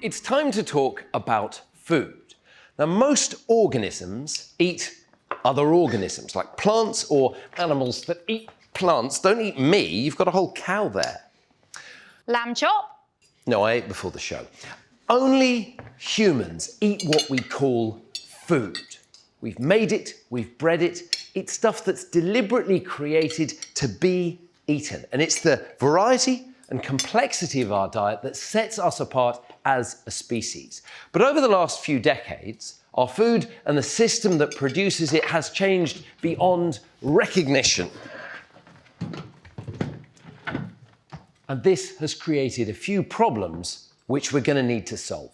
It's time to talk about food. Now, most organisms eat other organisms, like plants or animals that eat plants. Don't eat me, you've got a whole cow there. Lamb chop? No, I ate before the show. Only humans eat what we call food. We've made it, we've bred it. It's stuff that's deliberately created to be eaten. And it's the variety and complexity of our diet that sets us apart as a species. But over the last few decades, our food and the system that produces it has changed beyond recognition. And this has created a few problems which we're going to need to solve.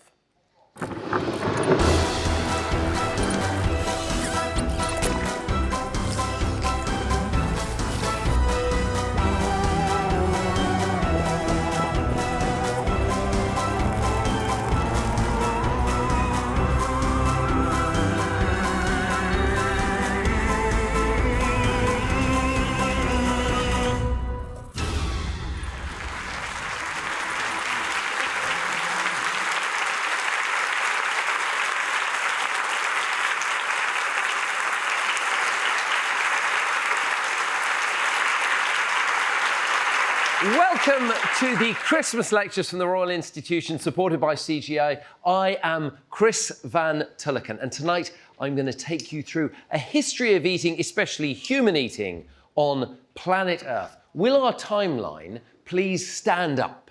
Welcome to the Christmas lectures from the Royal Institution, supported by CGI. I am Chris van Tulleken, and tonight I'm going to take you through a history of eating, especially human eating, on planet Earth. Will our timeline please stand up?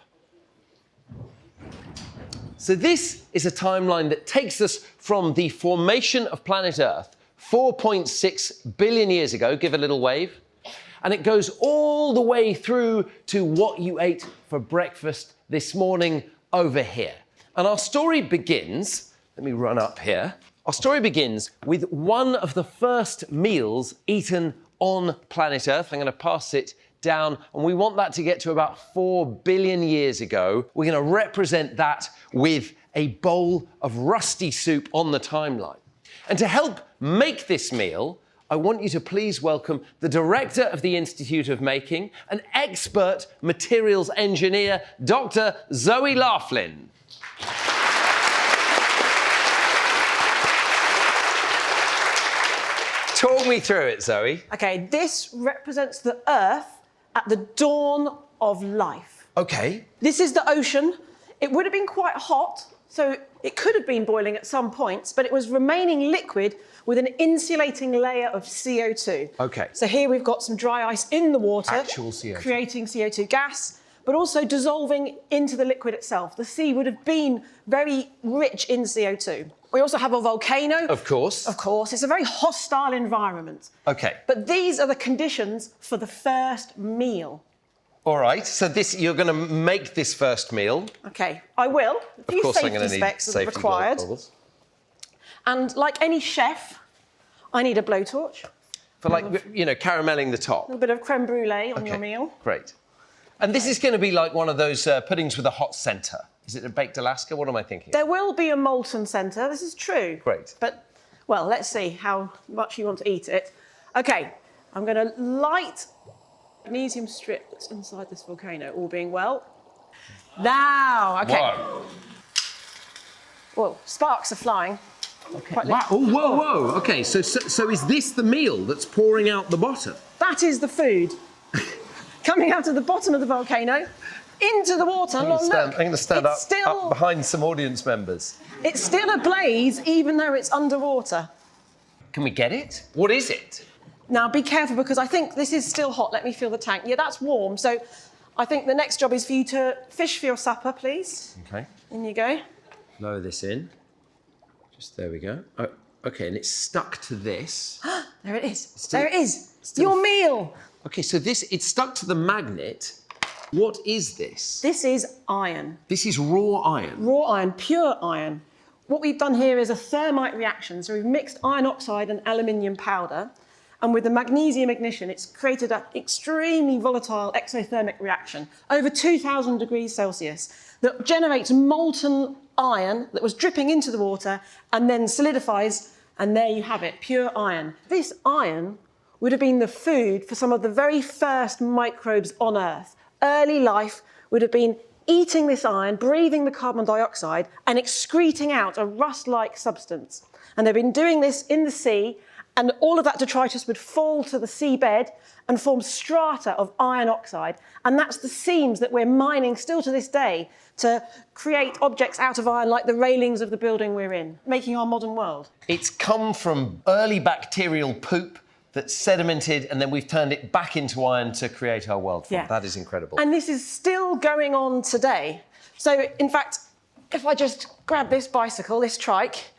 So this is a timeline that takes us from the formation of planet Earth 4.6 billion years ago. Give a little wave. And it goes all the way through to what you ate for breakfast this morning over here. And our story begins, let me run up here. Our story begins with one of the first meals eaten on planet Earth. I'm going to pass it down, and we want that to get to about 4 billion years ago. We're going to represent that with a bowl of rusty soup on the timeline. And to help make this meal, I want you to please welcome the director of the Institute of Making, an expert materials engineer, Dr. Zoe Laughlin. Talk me through it, Zoe. Okay, this represents the Earth at the dawn of life. Okay. This is the ocean. It would have been quite hot, so it could have been boiling at some points, but it was remaining liquid with an insulating layer of CO2. Okay. So here we've got some dry ice in the water, Actual CO2. creating CO2 gas, but also dissolving into the liquid itself. The sea would have been very rich in CO2. We also have a volcano. Of course. Of course. It's a very hostile environment. Okay. But these are the conditions for the first meal. All right, so you're going to make this first meal. Okay, I will. A few safety need specs are safety required. goggles. And like any chef, I need a blowtorch. For caramelling the top. A little bit of creme brulee on your meal. Great. And this is going to be like one of those puddings with a hot centre. Is it a baked Alaska? What am I thinking? There will be a molten centre, this is true. Great. But, well, let's see how much you want to eat it. Okay, I'm going to light magnesium strip that's inside this volcano, all being well. Now, okay. Whoa. Well, sparks are flying. Okay. Wow. Oh, whoa, whoa. Okay, so is this the meal that's pouring out the bottom? That is the food. Coming out of the bottom of the volcano, into the water. I'm going to stand up behind some audience members. It's still ablaze, even though it's underwater. Can we get it? What is it? Now, be careful, because I think this is still hot. Let me feel the tank. Yeah, that's warm. So I think the next job is for you to fish for your supper, please. Okay. In you go. Lower this in. Just there we go. Oh, okay, and it's stuck to this. There it is. There it is. Your meal. Okay, so it's stuck to the magnet. What is this? This is iron. This is raw iron. Raw iron, pure iron. What we've done here is a thermite reaction. So we've mixed iron oxide and aluminium powder. And with the magnesium ignition, it's created an extremely volatile exothermic reaction, over 2,000 degrees Celsius, that generates molten iron that was dripping into the water and then solidifies, and there you have it, pure iron. This iron would have been the food for some of the very first microbes on Earth. early life would have been eating this iron, breathing the carbon dioxide, and excreting out a rust-like substance. And they've been doing this in the sea, and all of that detritus would fall to the seabed and form strata of iron oxide. And that's the seams that we're mining still to this day to create objects out of iron like the railings of the building we're in, making our modern world. It's come from early bacterial poop that's sedimented, and then we've turned it back into iron to create our world from. Yeah. That is incredible. And this is still going on today. So, in fact, if I just grab this bicycle, this trike,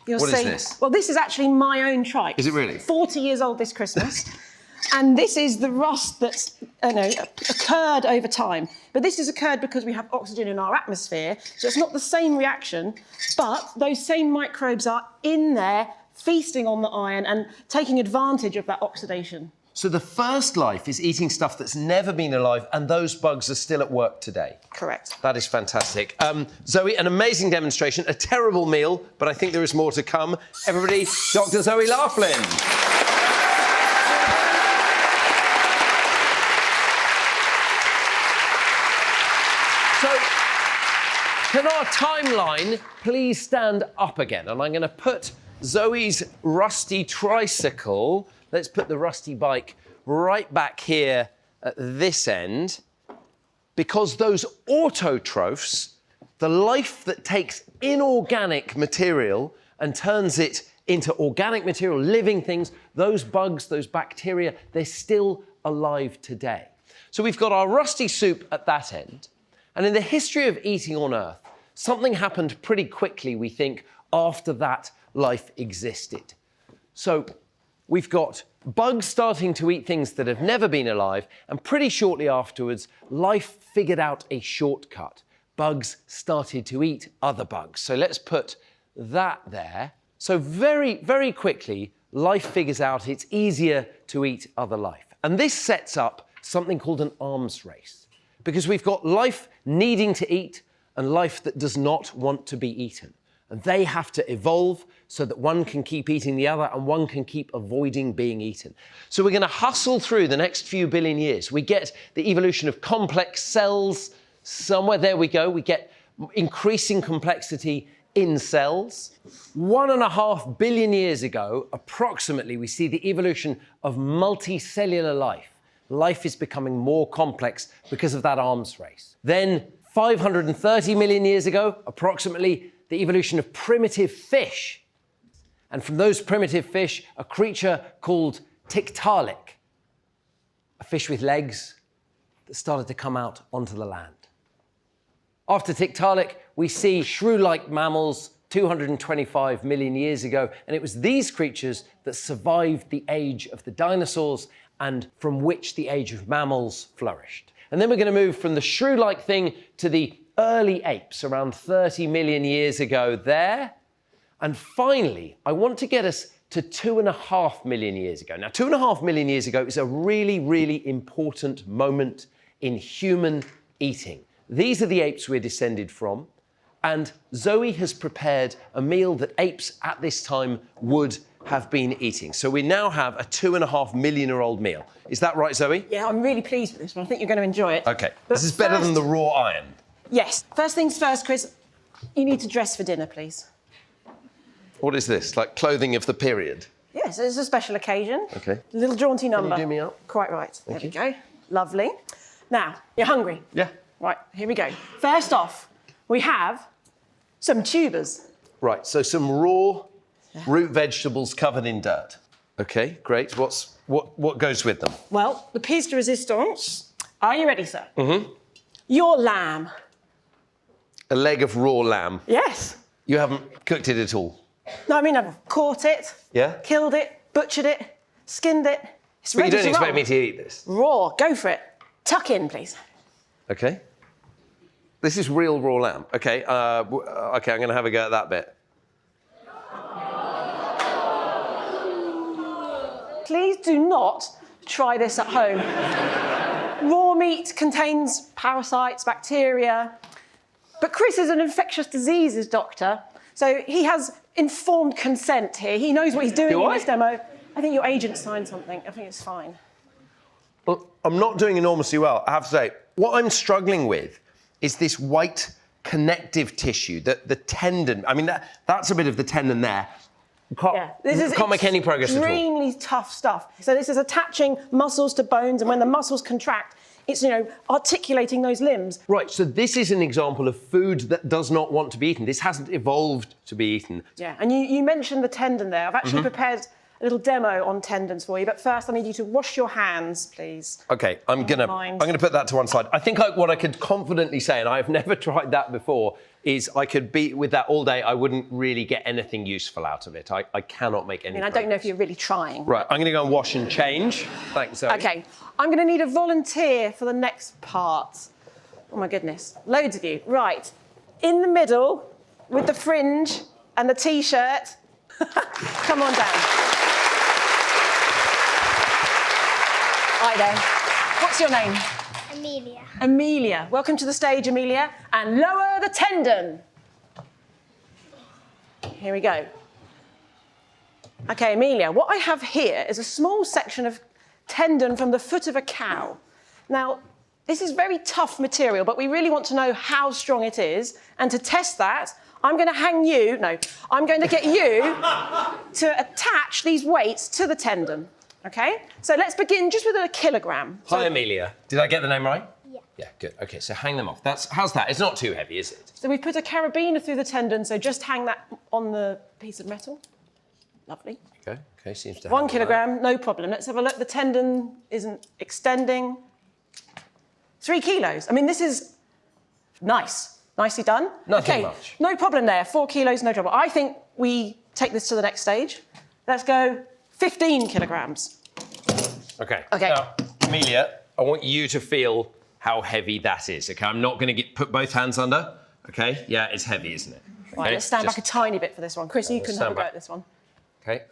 you'll see... What is this? Well, this is actually my own trike. Is it really? 40 years old this Christmas. And this is the rust that's occurred over time. But this has occurred because we have oxygen in our atmosphere, so it's not the same reaction, but those same microbes are in there feasting on the iron and taking advantage of that oxidation. So the first life is eating stuff that's never been alive, and those bugs are still at work today. Correct. That is fantastic. Zoe, an amazing demonstration, a terrible meal, but I think there is more to come. Everybody, Dr. Zoe Laughlin. So, can our timeline please stand up again? And I'm going to put Zoe's rusty tricycle, let's put the rusty bike right back here at this end, because those autotrophs, the life that takes inorganic material and turns it into organic material, living things, those bugs, those bacteria, they're still alive today. So we've got our rusty soup at that end. And in the history of eating on Earth, something happened pretty quickly, we think, after that life existed. So we've got bugs starting to eat things that have never been alive, and pretty shortly afterwards, life figured out a shortcut. Bugs started to eat other bugs. So let's put that there. So very, very quickly, life figures out it's easier to eat other life. And this sets up something called an arms race, because we've got life needing to eat and life that does not want to be eaten. And they have to evolve so that one can keep eating the other and one can keep avoiding being eaten. So we're going to hustle through the next few billion years. We get the evolution of complex cells somewhere. There we go. We get increasing complexity in cells. 1.5 billion years ago, approximately, we see the evolution of multicellular life. Life is becoming more complex because of that arms race. Then 530 million years ago, approximately, the evolution of primitive fish. And from those primitive fish, a creature called Tiktaalik, a fish with legs that started to come out onto the land. After Tiktaalik, we see shrew-like mammals 225 million years ago, and it was these creatures that survived the age of the dinosaurs and from which the age of mammals flourished. And then we're going to move from the shrew-like thing to the early apes around 30 million years ago there. And finally, I want to get us to 2.5 million years ago. Now, 2.5 million years ago is a really, really important moment in human eating. These are the apes we're descended from, and Zoe has prepared a meal that apes at this time would have been eating. So we now have a 2.5 million-year-old meal. Is that right, Zoe? Yeah, I'm really pleased with this one. I think you're going to enjoy it. OK. But this is better than the raw iron. Yes. First things first, Chris, you need to dress for dinner, please. What is this, like clothing of the period? Yes, it's a special occasion. OK. A little jaunty number. Can you do me up? Quite right. Thank you. There we go. Lovely. Now, you're hungry? Yeah. Right, here we go. First off, we have some tubers. Right, so some raw root vegetables covered in dirt. OK, great. What goes with them? Well, the pièce de résistance. Are you ready, sir? Mm-hmm. Your lamb. A leg of raw lamb. Yes. You haven't cooked it at all? No, I mean, I've caught it, Yeah? killed it, butchered it, skinned it. It's But you ready don't to expect roll. me to eat this? Raw, go for it. Tuck in, please. OK. This is real raw lamb. OK, OK, I'm going to have a go at that bit. Please do not try this at home. Raw meat contains parasites, bacteria. But Chris is an infectious diseases doctor, so he has informed consent here. He knows what he's doing in this demo. I think your agent signed something. I think it's fine. Well, I'm not doing enormously well, I have to say. What I'm struggling with is this white connective tissue, the tendon. I mean, that's a bit of the tendon there. Can't make any progress at all. Extremely tough stuff. So this is attaching muscles to bones, and when the muscles contract, it's, articulating those limbs. Right, so this is an example of food that does not want to be eaten. This hasn't evolved to be eaten. Yeah, and you mentioned the tendon there. I've actually prepared a little demo on tendons for you, but first I need you to wash your hands, please. Okay, I'm gonna put that to one side. I think what I could confidently say, and I've never tried that before, is I could be with that all day. I wouldn't really get anything useful out of it. I cannot make any. I don't know if you're really trying. Right, I'm gonna go and wash and change. Thanks, Zoe. Okay, I'm gonna need a volunteer for the next part. Oh my goodness, loads of you. Right, in the middle with the fringe and the t-shirt. Come on down. Hi there. What's your name? Amelia. Amelia. Welcome to the stage, Amelia. And lower the tendon. Here we go. Okay, Amelia, what I have here is a small section of tendon from the foot of a cow. Now, this is very tough material, but we really want to know how strong it is. And to test that, I'm going to get you to attach these weights to the tendon. Okay, so let's begin just with a kilogram. Hi, Amelia. Did I get the name right? Yeah. Yeah, good. Okay, so hang them off. How's that? It's not too heavy, is it? So we've put a carabiner through the tendon, so just hang that on the piece of metal. Lovely. Okay, seems to have 1 kilogram, no problem. Let's have a look. The tendon isn't extending. 3 kilos. I mean, this is nice. Nicely done. Nothing much. No problem there. 4 kilos, no trouble. I think we take this to the next stage. Let's go 15 kilograms. Okay. Okay. Now, Amelia, I want you to feel how heavy that is. Okay, I'm not going to put both hands under. Okay. Yeah, it's heavy, isn't it? Okay? Right, let's stand back a tiny bit for this one. Chris, you can have a go at this one. Okay.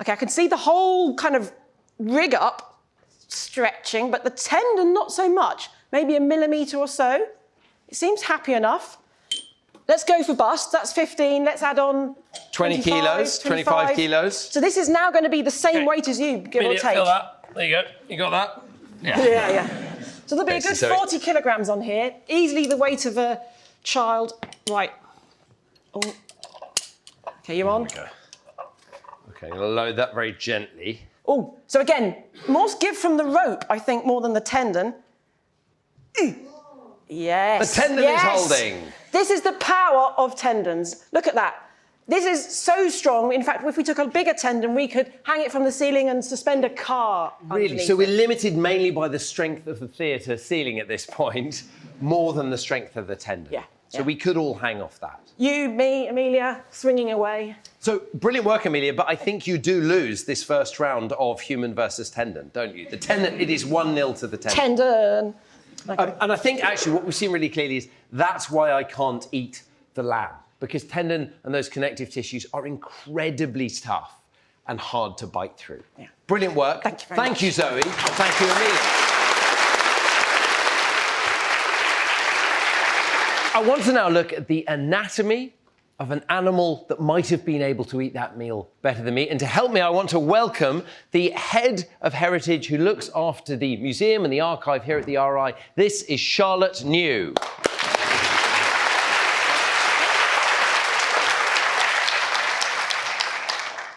Okay, I can see the whole kind of rig up stretching, but the tendon not so much. Maybe a millimetre or so. It seems happy enough. Let's go for bust. That's 15. Let's add on 20 kilos, 25 kilos. So this is now going to be the same weight as you, give or take. Feel that. There you go. You got that? Yeah. Yeah. So there'll be a good 40 kilograms on here. Easily the weight of a child. Right. Oh. Okay, you're on. Okay, I'm going to load that very gently. Oh, so again, more give from the rope, I think, more than the tendon. Yes. The tendon is holding. This is the power of tendons. Look at that. This is so strong. In fact, if we took a bigger tendon, we could hang it from the ceiling and suspend a car. Really? So we're limited mainly by the strength of the theatre ceiling at this point, more than the strength of the tendon. Yeah. So we could all hang off that. You, me, Amelia, swinging away. So brilliant work, Amelia, but I think you do lose this first round of human versus tendon, don't you? The tendon, it is 1-0 to the tendon. Tendon. Okay. And I think actually what we've seen really clearly is that's why I can't eat the lamb, because tendon and those connective tissues are incredibly tough and hard to bite through. Yeah. Brilliant work. Thank you very much. Thank you, Zoe. Thank you, Amelia. I want to now look at the anatomy of an animal that might have been able to eat that meal better than me. And to help me, I want to welcome the head of heritage who looks after the museum and the archive here at the RI. This is Charlotte New.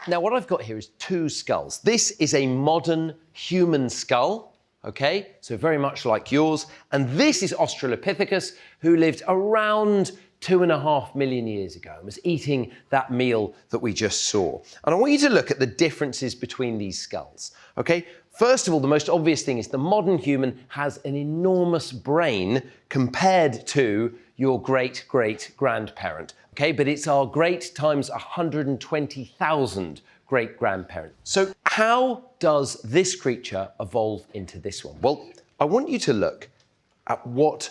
Now, what I've got here is 2 skulls. This is a modern human skull, okay? So very much like yours. And this is Australopithecus, who lived around 2.5 million years ago and was eating that meal that we just saw. And I want you to look at the differences between these skulls, okay? First of all, the most obvious thing is the modern human has an enormous brain compared to your great-great-grandparent, okay? But it's our great times 120,000 great-grandparents. So how does this creature evolve into this one? Well, I want you to look at what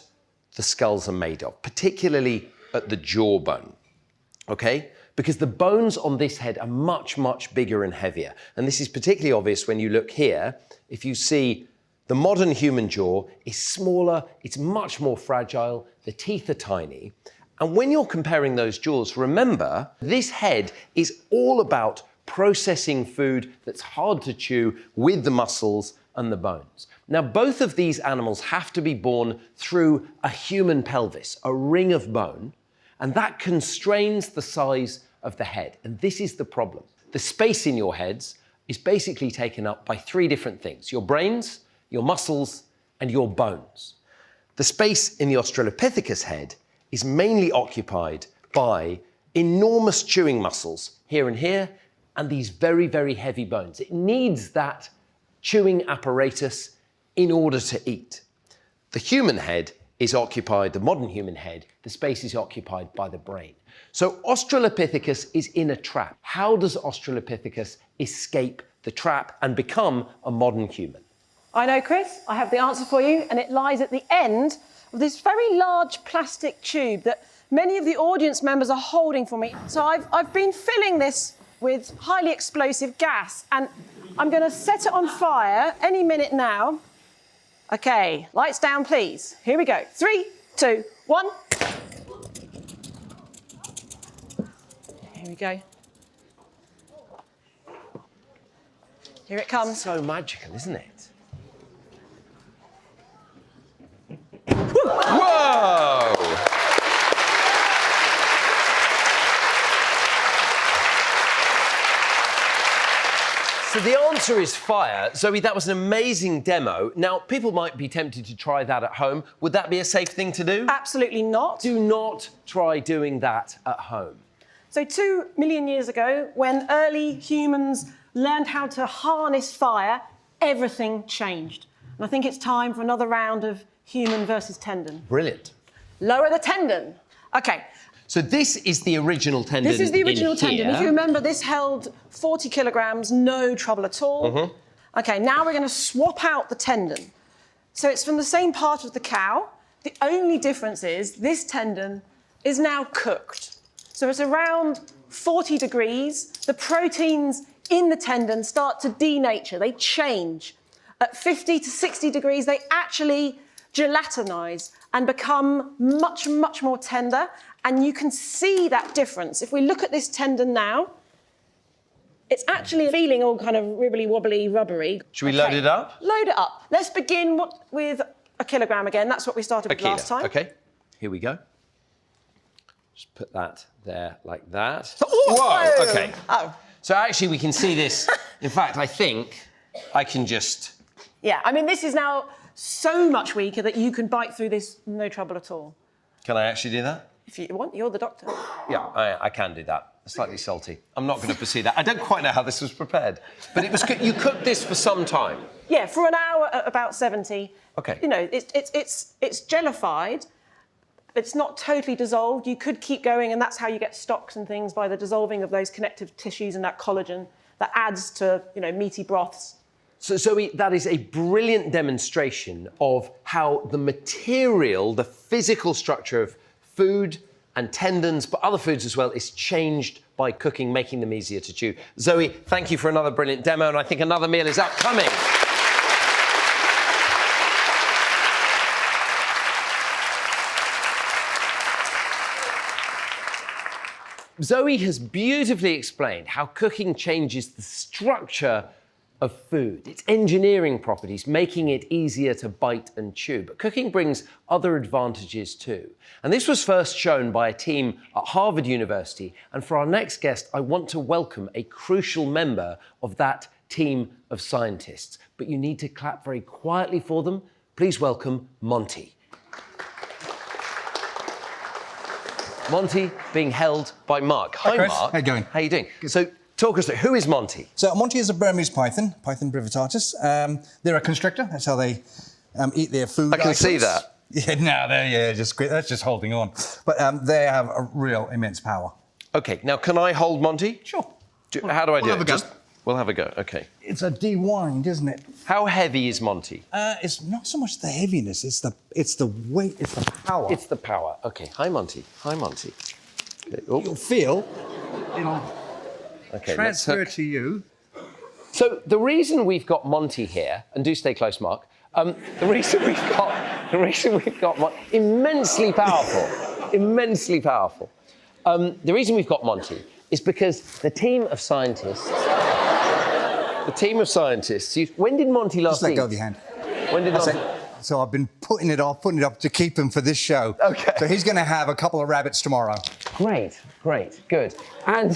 the skulls are made of, particularly at the jawbone, okay? Because the bones on this head are much, much bigger and heavier. And this is particularly obvious when you look here. If you see the modern human jaw is smaller, it's much more fragile, the teeth are tiny. And when you're comparing those jaws, remember, this head is all about processing food that's hard to chew with the muscles and the bones. Now, both of these animals have to be born through a human pelvis, a ring of bone, and that constrains the size of the head. And this is the problem. The space in your heads is basically taken up by three different things: your brains, your muscles, and your bones. The space in the Australopithecus head is mainly occupied by enormous chewing muscles here and here, and these very, very heavy bones. It needs that chewing apparatus in order to eat. The human head is occupied, the modern human head, the space is occupied by the brain. So Australopithecus is in a trap. How does Australopithecus escape the trap and become a modern human? I know, Chris. I have the answer for you, and it lies at the end of this very large plastic tube that many of the audience members are holding for me. So I've been filling this with highly explosive gas, and I'm going to set it on fire any minute now. OK, lights down, please. Here we go. 3, 2, 1. Here we go. Here it comes. So magical, isn't it? Whoa! So the answer is fire. Zoe, that was an amazing demo. Now, people might be tempted to try that at home. Would that be a safe thing to do? Absolutely not. Do not try doing that at home. So 2 million years ago, when early humans learned how to harness fire, everything changed. And I think it's time for another round of human versus tendon. Brilliant. Lower the tendon. OK. So this is the original tendon. This is the original in tendon. here. If you remember, this held 40 kilograms, no trouble at all. Mm-hmm. OK, now we're going to swap out the tendon. So it's from the same part of the cow. The only difference is this tendon is now cooked. So it's around 40 degrees. The proteins in the tendon start to denature. They change. At 50 to 60 degrees, they actually gelatinize and become much, much more tender. And you can see that difference. If we look at this tendon now, it's actually feeling all kind of wibbly-wobbly, rubbery. Should we load it up? Load it up. Let's begin with a kilogram again. That's what we started with last time. OK, here we go. Just put that there like that. Ooh, Whoa, OK. Oh. So actually we can see this. In fact, I think I can just... Yeah, I mean, this is now so much weaker that you can bite through this no trouble at all. Can I actually do that? If you want, you're the doctor. Yeah, I can do that. Slightly salty. I'm not going to pursue that. I don't quite know how this was prepared, but it was. You cooked this for some time. Yeah, for an hour at about 70. OK. You know, it's jellified. It's not totally dissolved. You could keep going, and that's how you get stocks and things, by the dissolving of those connective tissues and that collagen that adds to, you know, meaty broths. So Zoe, that is a brilliant demonstration of how the material, the physical structure of food and tendons, but other foods as well, is changed by cooking, making them easier to chew. Zoe, thank you for another brilliant demo, and I think another meal is upcoming. Zoe has beautifully explained how cooking changes the structure of food, its engineering properties, making it easier to bite and chew. But cooking brings other advantages too. And this was first shown by a team at Harvard University. And for our next guest, I want to welcome a crucial member of that team of scientists. But you need to clap very quietly for them. Please welcome Monty. Monty being held by Mark. Hi, Chris. Mark. How you going? How you doing? Good. So talk us through, who is Monty? So Monty is a Burmese python, Python brevitatus. They're a constrictor. That's how they eat their food. I can items. see that. Yeah, no, they're just great. That's just holding on. But they have a real immense power. OK, now can I hold Monty? Sure. How do I do We'll it? have a go. We'll have a go, OK. It's a dewind, isn't it? How heavy is Monty? It's not so much the heaviness. It's the weight. It's the power. It's the power. OK, hi, Monty. Hi, Monty. Okay. Oh. You'll feel it'll Okay, transfer to you. So the reason we've got Monty here, and do stay close, Mark. The reason we've got immensely powerful, immensely powerful. The reason we've got Monty is because the team of scientists used... When did Monty last Just let eat? go of your hand. When did Monty... So I've been putting it off to keep him for this show. Okay. So he's going to have a couple of rabbits tomorrow. Great, good. And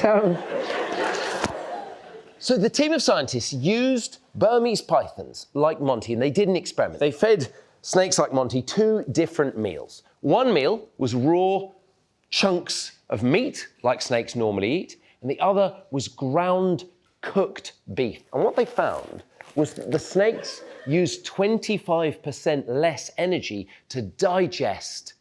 so the team of scientists used Burmese pythons like Monty, and they did an experiment. They fed snakes like Monty 2 different meals. One meal was raw chunks of meat, like snakes normally eat, and the other was ground cooked beef. And what they found was that the snakes used 25% less energy to digest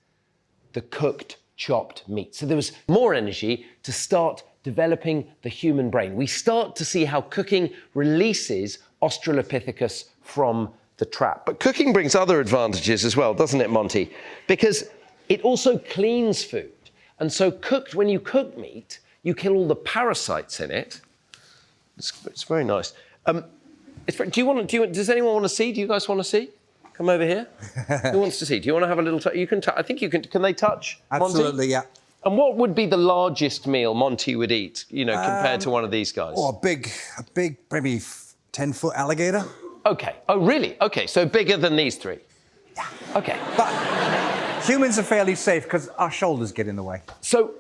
the cooked, chopped meat. So there was more energy to start developing the human brain. We start to see how cooking releases Australopithecus from the trap. But cooking brings other advantages as well, doesn't it, Monty? Because it also cleans food. And so when you cook meat, you kill all the parasites in it. It's very nice. Does anyone want to see? Do you guys want to see? Come over here. Who wants to see? Do you want to have a little... You can... I think you can... Can they touch, Absolutely, Monty? yeah. And what would be the largest meal Monty would eat, compared to one of these guys? Oh, a big, maybe 10-foot alligator. OK. Oh, really? OK, so bigger than these 3? Yeah. OK. But humans are fairly safe because our shoulders get in the way. So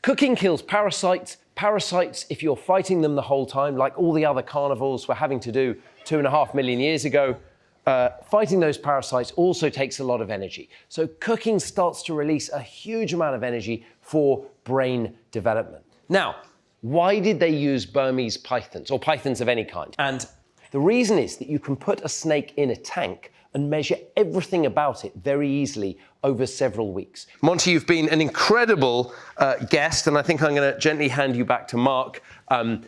cooking kills parasites. Parasites, if you're fighting them the whole time, like all the other carnivores were having to do 2.5 million years ago, fighting those parasites also takes a lot of energy. So cooking starts to release a huge amount of energy for brain development. Now, why did they use Burmese pythons, or pythons of any kind? And the reason is that you can put a snake in a tank and measure everything about it very easily over several weeks. Monty, you've been an incredible guest, and I think I'm going to gently hand you back to Mark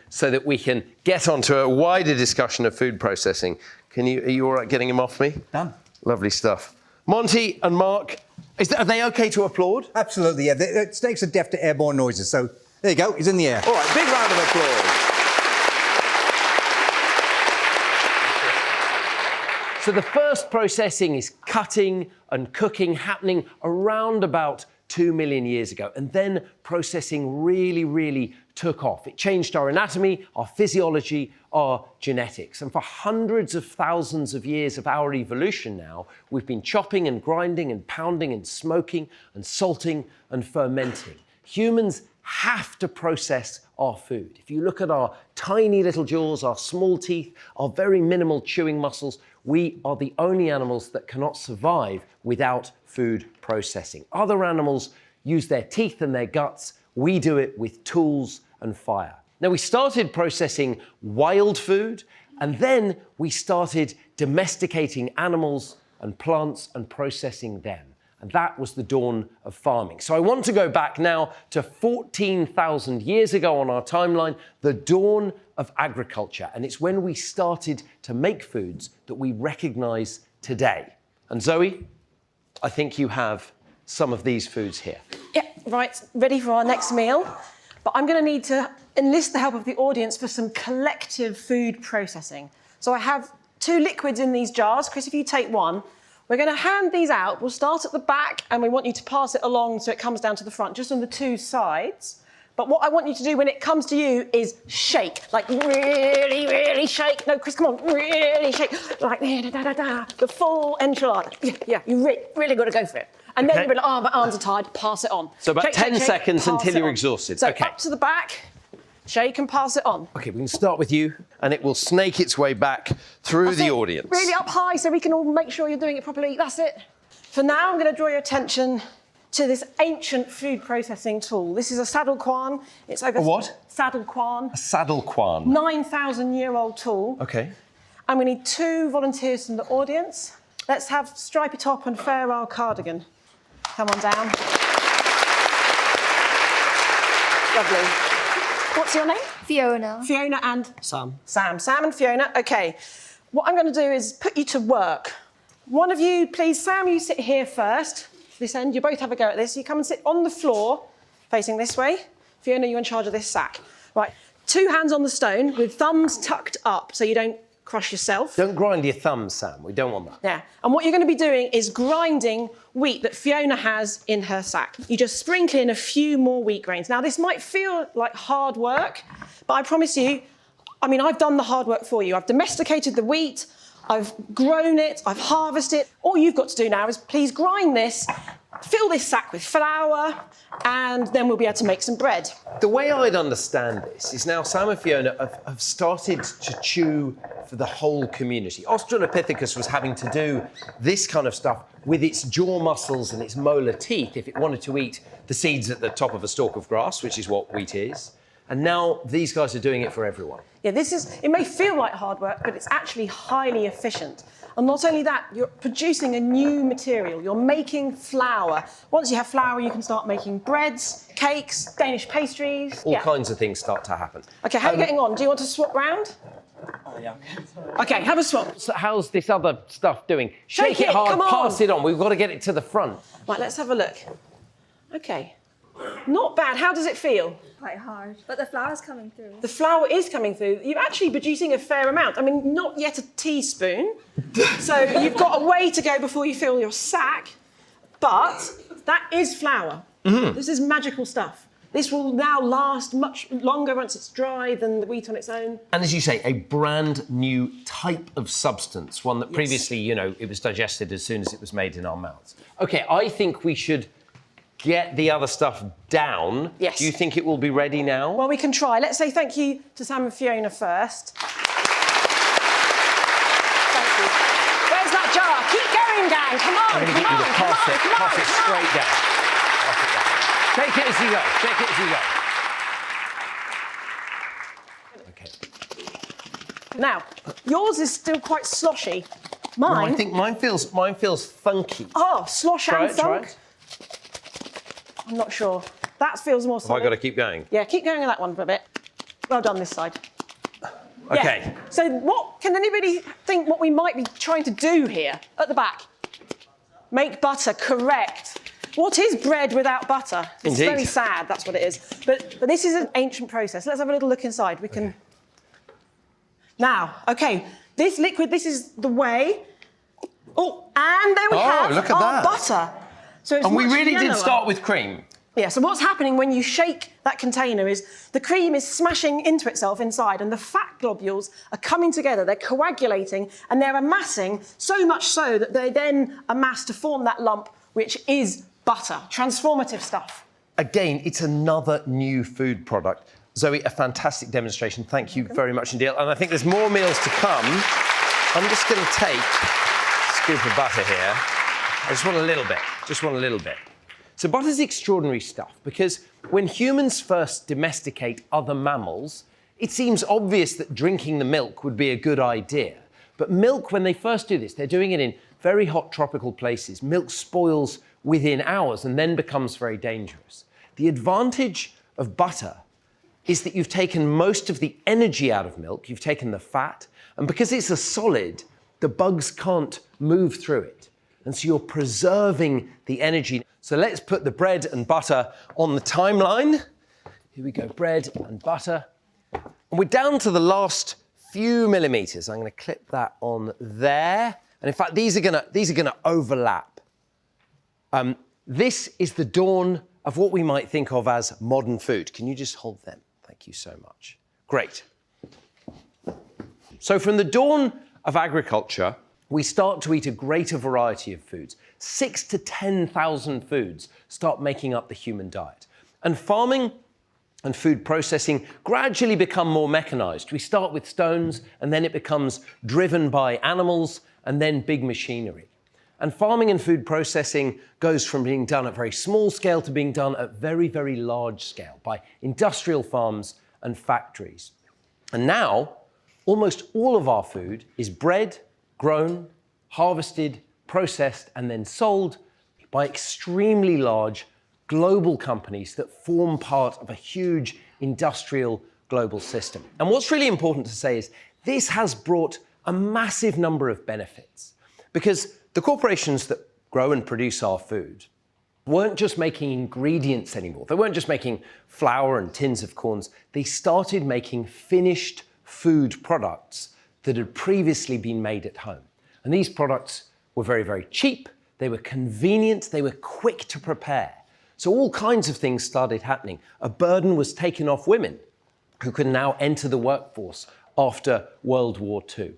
so that we can get onto a wider discussion of food processing. Are you all right getting him off me? Done. Lovely stuff. Monty and Mark, are they OK to applaud? Absolutely, yeah. The snakes are deaf to airborne noises, so there you go, he's in the air. All right, big round of applause. So the first processing is cutting and cooking, happening around about 2 million years ago. And then processing really took off. It changed our anatomy, our physiology, our genetics. And for hundreds of thousands of years of our evolution now, we've been chopping and grinding and pounding and smoking and salting and fermenting. Humans have to process our food. If you look at our tiny little jaws, our small teeth, our very minimal chewing muscles, we are the only animals that cannot survive without food processing. Other animals use their teeth and their guts. We do it with tools and fire. Now, we started processing wild food, and then we started domesticating animals and plants and processing them. And that was the dawn of farming. So I want to go back now to 14,000 years ago on our timeline, the dawn of agriculture. And it's when we started to make foods that we recognize today. And Zoe, I think you have some of these foods here. Yeah, right, ready for our next meal. But I'm going to need to enlist the help of the audience for some collective food processing. So I have 2 liquids in these jars. Chris, if you take one. We're going to hand these out. We'll start at the back, and we want you to pass it along so it comes down to the front, just on the 2 sides. But what I want you to do when it comes to you is shake, like really shake. No, Chris, come on, really shake, like the full enchilada. Yeah, you really got to go for it. And then you'll be like, oh, my arms are tired, pass it on. So about shake, 10 shake, seconds pass until it you're on. exhausted. So okay. Up to the back, shake and pass it on. OK, we can start with you, and it will snake its way back through the audience. Really up high so we can all make sure you're doing it properly. That's it. For now, I'm going to draw your attention to this ancient food processing tool. This is a saddle quan. It's over... A what? Saddle quan. A saddle quan. 9,000-year-old tool. OK. And we need 2 volunteers from the audience. Let's have stripy top and fair isle cardigan. Come on down. Lovely. What's your name? Fiona. Fiona and? Sam. Sam and Fiona. OK. What I'm going to do is put you to work. One of you, please, Sam, you sit here first. This end, you both have a go at this. You come and sit on the floor, facing this way. Fiona, you're in charge of this sack. Right, 2 hands on the stone with thumbs tucked up so you don't crush yourself. Don't grind your thumbs, Sam. We don't want that. Yeah, and what you're going to be doing is grinding wheat that Fiona has in her sack. You just sprinkle in a few more wheat grains. Now, this might feel like hard work, but I promise you, I mean, I've done the hard work for you. I've domesticated the wheat, I've grown it, I've harvested it. All you've got to do now is please grind this, fill this sack with flour, and then we'll be able to make some bread. The way I'd understand this is now Sam and Fiona have started to chew for the whole community. Australopithecus was having to do this kind of stuff with its jaw muscles and its molar teeth if it wanted to eat the seeds at the top of a stalk of grass, which is what wheat is. And now these guys are doing it for everyone. Yeah, it may feel like hard work, but it's actually highly efficient. And not only that, you're producing a new material. You're making flour. Once you have flour, you can start making breads, cakes, Danish pastries. All kinds of things start to happen. OK, how are you getting on? Do you want to swap round? Oh, yeah. OK, have a swap. So how's this other stuff doing? Shake it, hard, come on. pass it on. We've got to get it to the front. Right, let's have a look. OK. Not bad. How does it feel? Quite hard, but the flour's coming through. The flour is coming through. You're actually producing a fair amount. I mean, not yet a teaspoon. So you've got a way to go before you fill your sack. But that is flour. Mm-hmm. This is magical stuff. This will now last much longer once it's dry than the wheat on its own. And as you say, a brand new type of substance, one that previously, you know, it was digested as soon as it was made in our mouths. OK, I think we should get the other stuff down. Yes. Do you think it will be ready now? Well, we can try. Let's say thank you to Sam and Fiona first. Thank you. Where's that jar? Keep going, gang. Come on, I'm going to get you to pass it straight down. Pass it down. Take it as you go. Take it as you go. OK. Now, yours is still quite sloshy. No, Mine. I think mine feels funky. Oh, slosh and Try thunk. it. I'm not sure. That feels more solid. Have I got to keep going? Yeah, keep going on that one for a bit. Well done this side. OK. Yeah. So what can anybody think what we might be trying to do here at the back? Make butter, correct. What is bread without butter? It's Indeed. very sad, that's what it is. But this is an ancient process. Let's have a little look inside. We can... Now, OK, this liquid, this is the whey. Oh, and there we have look at our that. butter. So it's And we much really did yellower. start with cream. Yeah, so what's happening when you shake that container is the cream is smashing into itself inside and the fat globules are coming together, they're coagulating and they're amassing so much so that they then amass to form that lump, which is butter. Transformative stuff. Again, it's another new food product. Zoe, a fantastic demonstration. Thank you very much indeed. And I think there's more meals to come. I'm just going to take a scoop of butter here. I just want a little bit. Just want a little bit. So butter's extraordinary stuff because when humans first domesticate other mammals, it seems obvious that drinking the milk would be a good idea. But milk, when they first do this, they're doing it in very hot tropical places. Milk spoils within hours and then becomes very dangerous. The advantage of butter is that you've taken most of the energy out of milk, you've taken the fat, and because it's a solid, the bugs can't move through it. And so you're preserving the energy. So let's put the bread and butter on the timeline. Here we go, bread and butter. And we're down to the last few millimeters. I'm going to clip that on there. And in fact, these are going to overlap. This is the dawn of what we might think of as modern food. Can you just hold them? Thank you so much. Great. So from the dawn of agriculture, we start to eat a greater variety of foods. 6,000 to 10,000 foods start making up the human diet. And farming and food processing gradually become more mechanized. We start with stones, and then it becomes driven by animals, and then big machinery. And farming and food processing goes from being done at very small scale to being done at very, very large scale by industrial farms and factories. And now, almost all of our food is bred, grown, harvested, processed, and then sold by extremely large global companies that form part of a huge industrial global system. And what's really important to say is this has brought a massive number of benefits because the corporations that grow and produce our food weren't just making ingredients anymore. They weren't just making flour and tins of corns. They started making finished food products that had previously been made at home. And these products were very, very cheap, they were convenient, they were quick to prepare. So all kinds of things started happening. A burden was taken off women who could now enter the workforce after World War II.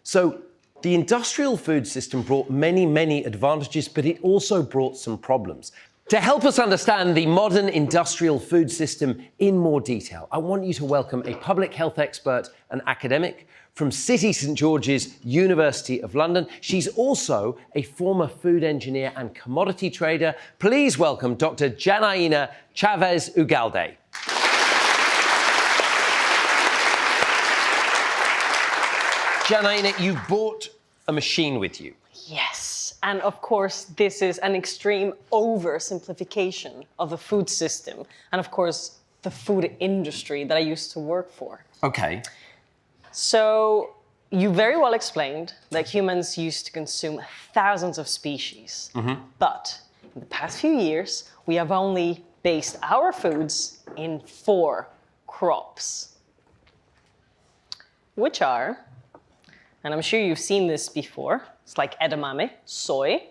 So the industrial food system brought many, many advantages, but it also brought some problems. To help us understand the modern industrial food system in more detail, I want you to welcome a public health expert and academic from City St George's, University of London. She's also a former food engineer and commodity trader. Please welcome Dr. Janaína Chavez Ugalde. Janaína, you brought a machine with you. Yes, and of course, this is an extreme oversimplification of the food system, and of course, the food industry that I used to work for. Okay. So, you very well explained that humans used to consume thousands of species, but in the past few years, we have only based our foods in 4 crops, which are, and I'm sure you've seen this before, it's like edamame, soy.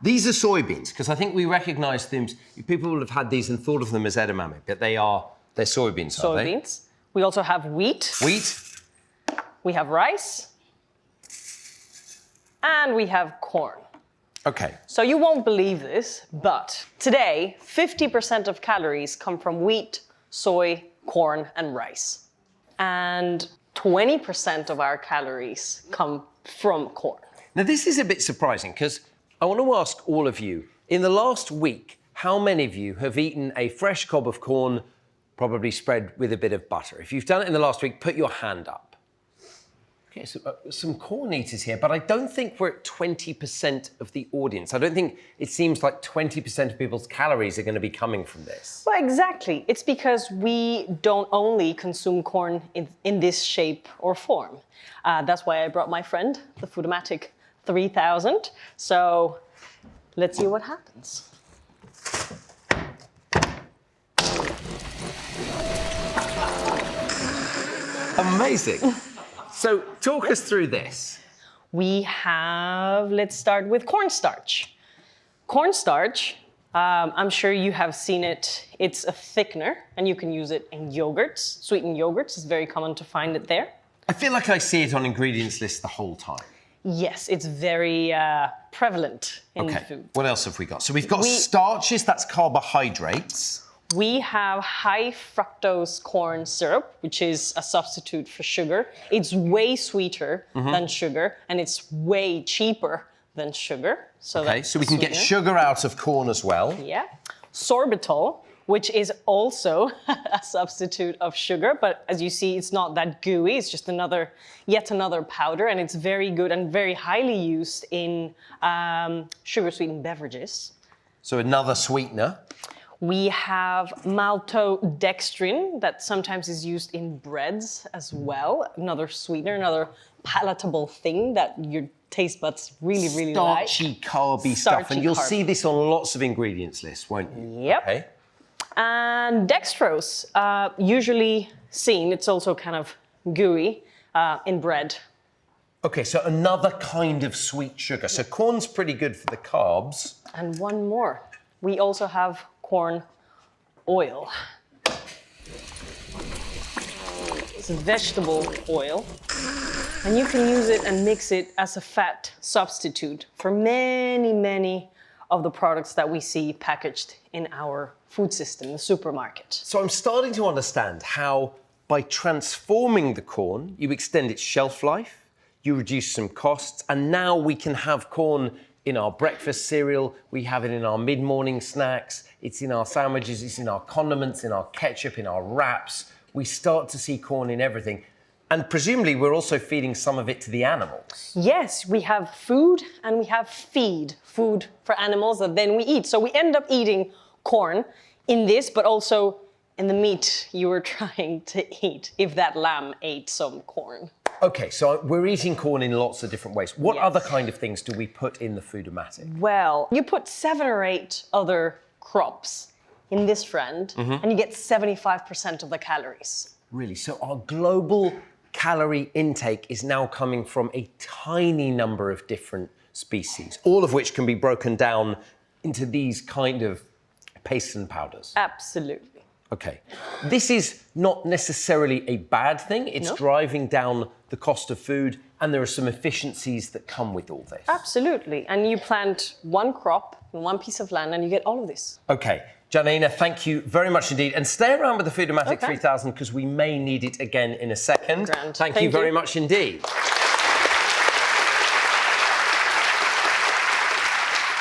These are soybeans, because I think we recognise them. People will have had these and thought of them as edamame, but they're soybeans, are they? Soybeans. We also have wheat. Wheat. We have rice. And we have corn. Okay. So you won't believe this, but today, 50% of calories come from wheat, soy, corn, and rice. And 20% of our calories come from corn. Now, this is a bit surprising because I want to ask all of you, in the last week, how many of you have eaten a fresh cob of corn, probably spread with a bit of butter? If you've done it in the last week, put your hand up. Okay, so some corn eaters here, but I don't think we're at 20% of the audience. I don't think it seems like 20% of people's calories are going to be coming from this. Well, exactly. It's because we don't only consume corn in this shape or form. That's why I brought my friend, the Foodomatic 3000. So let's see what happens. Amazing. So talk us through this. We have, let's start with cornstarch. Cornstarch, I'm sure you have seen it. It's a thickener, and you can use it in yogurts. Sweetened yogurts is very common to find it there. I feel like I see it on ingredients lists the whole time. Yes, it's very prevalent in food. What else have we got? So we've got starches, that's carbohydrates. We have high fructose corn syrup, which is a substitute for sugar. It's way sweeter than sugar, and it's way cheaper than sugar. So we can get sugar out of corn as well. Yeah. Sorbitol, which is also a substitute of sugar, but as you see, it's not that gooey. It's just yet another powder, and it's very good and very highly used in sugar-sweetened beverages. So another sweetener. We have maltodextrin that sometimes is used in breads as well. Another sweetener, another palatable thing that your taste buds really, really like. Starchy, carby stuff. And you'll see this on lots of ingredients lists, won't you? Yep. Okay. And dextrose, usually seen, it's also kind of gooey in bread. Okay, so another kind of sweet sugar. So corn's pretty good for the carbs. And one more. We also have corn oil. It's a vegetable oil, and you can use it and mix it as a fat substitute for many, many of the products that we see packaged in our food system, the supermarket. So I'm starting to understand how by transforming the corn, you extend its shelf life, you reduce some costs, and now we can have corn in our breakfast cereal, we have it in our mid-morning snacks, it's in our sandwiches, it's in our condiments, in our ketchup, in our wraps. We start to see corn in everything. And presumably we're also feeding some of it to the animals. Yes, we have food and we have feed, food for animals that then we eat. So we end up eating corn in this, but also in the meat you were trying to eat, if that lamb ate some corn. Okay, so we're eating corn in lots of different ways. What Yes. other kind of things do we put in the Foodomatic? Well, you put 7 or 8 other crops in this friend, and you get 75% of the calories. Really, so our global calorie intake is now coming from a tiny number of different species, all of which can be broken down into these kind of pastes and powders. Absolutely. Okay. This is not necessarily a bad thing. It's driving down the cost of food, and there are some efficiencies that come with all this. Absolutely. And you plant one crop in one piece of land and you get all of this. Okay. Janina, thank you very much indeed. And stay around with the Foodomatic 3000 because we may need it again in a second. Grand. Thank you very much indeed.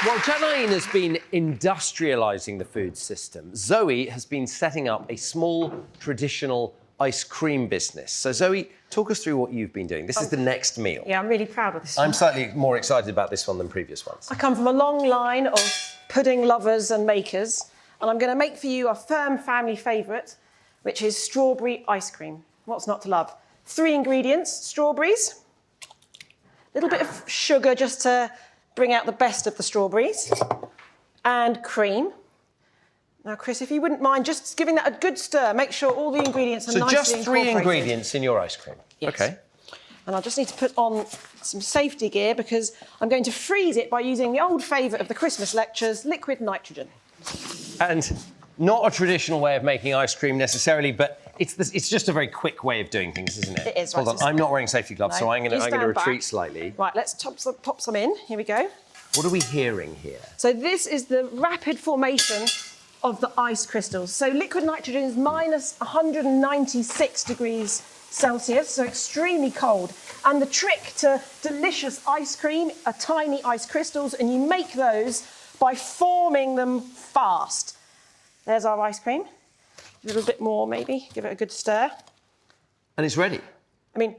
While Janina's been industrialising the food system, Zoe has been setting up a small traditional ice cream business. So Zoe, talk us through what you've been doing. This is the next meal. Yeah, I'm really proud of this I'm one. slightly more excited about this one than previous ones. I come from a long line of pudding lovers and makers, and I'm going to make for you a firm family favourite, which is strawberry ice cream. What's not to love? 3 ingredients: strawberries, a little bit of sugar just to bring out the best of the strawberries, and cream. Now, Chris, if you wouldn't mind just giving that a good stir, make sure all the ingredients are nicely So just 3 incorporated. ingredients in your ice cream? Yes. Okay. And I just need to put on some safety gear because I'm going to freeze it by using the old favourite of the Christmas lectures, liquid nitrogen. And not a traditional way of making ice cream necessarily, but it's just a very quick way of doing things, isn't it? It is, Hold right. on, I'm not wearing safety gloves, so I'm going to retreat back. slightly. Right, let's pop some in. Here we go. What are we hearing here? So this is the rapid formation of the ice crystals. So liquid nitrogen is minus 196 degrees Celsius, so extremely cold. And the trick to delicious ice cream are tiny ice crystals, and you make those by forming them fast. There's our ice cream. A little bit more, maybe. Give it a good stir. And it's ready. I mean,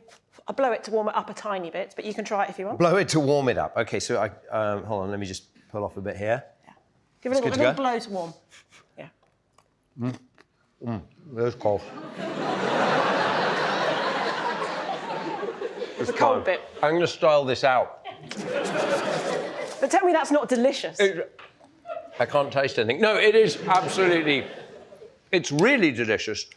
I blow it to warm it up a tiny bit, but you can try it if you want. Blow it to warm it up. Okay, so hold on, let me just pull off a bit here. Give it a little go? blow to warm. Yeah. That's cold. The cold bit. I'm going to style this out. But tell me that's not delicious. I can't taste anything. No, it is absolutely, it's really delicious.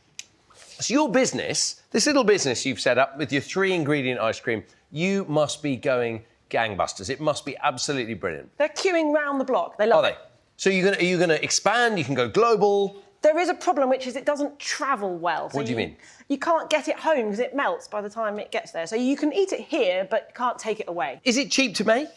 So your business, this little business you've set up with your 3 ingredient ice cream, you must be going gangbusters. It must be absolutely brilliant. They're queuing round the block. They love Are it. they? So are you going to expand? You can go global? There is a problem, which is it doesn't travel well. So What do you mean? You can't get it home because it melts by the time it gets there. So you can eat it here, but can't take it away. Is it cheap to make?